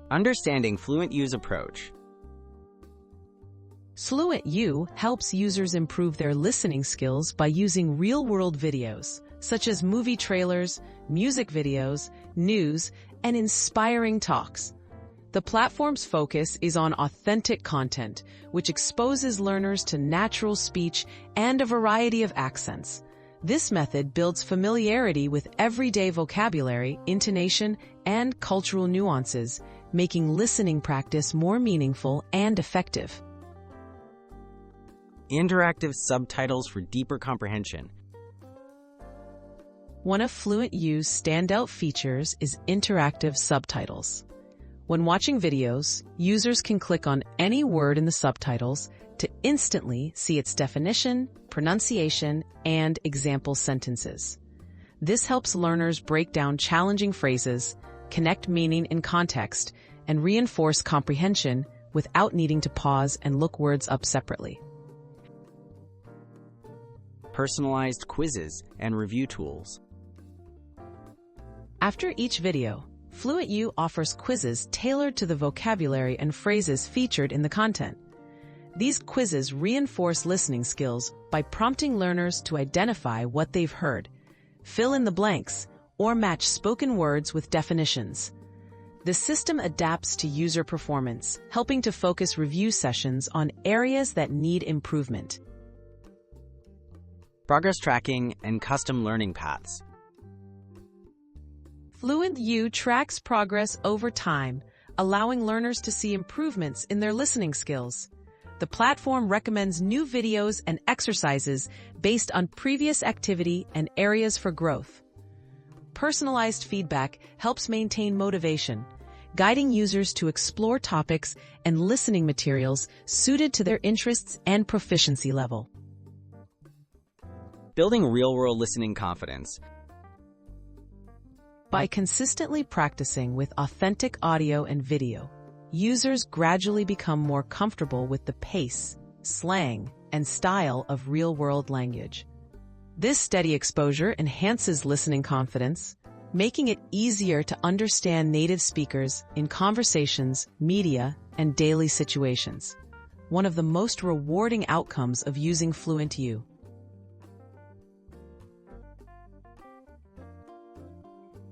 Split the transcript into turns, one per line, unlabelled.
Understanding FluentU's approach.
FluentU helps users improve their listening skills by using real-world videos, such as movie trailers, music videos, news, and inspiring talks. The platform's focus is on authentic content, which exposes learners to natural speech and a variety of accents. This method builds familiarity with everyday vocabulary, intonation, and cultural nuances, making listening practice more meaningful and effective.
Interactive subtitles for deeper comprehension.
One of FluentU's standout features is interactive subtitles. When watching videos, users can click on any word in the subtitles to instantly see its definition, pronunciation, and example sentences. This helps learners break down challenging phrases, connect meaning in context, and reinforce comprehension without needing to pause and look words up separately.
Personalized quizzes and review tools.
After each video, FluentU offers quizzes tailored to the vocabulary and phrases featured in the content. These quizzes reinforce listening skills by prompting learners to identify what they've heard, fill in the blanks, or match spoken words with definitions. The system adapts to user performance, helping to focus review sessions on areas that need improvement.
Progress tracking and custom learning paths.
FluentU tracks progress over time, allowing learners to see improvements in their listening skills. The platform recommends new videos and exercises based on previous activity and areas for growth. Personalized feedback helps maintain motivation, guiding users to explore topics and listening materials suited to their interests and proficiency level.
Building real-world listening confidence.
By consistently practicing with authentic audio and video, users gradually become more comfortable with the pace, slang, and style of real-world language. This steady exposure enhances listening confidence, making it easier to understand native speakers in conversations, media, and daily situations. One of the most rewarding outcomes of using FluentU.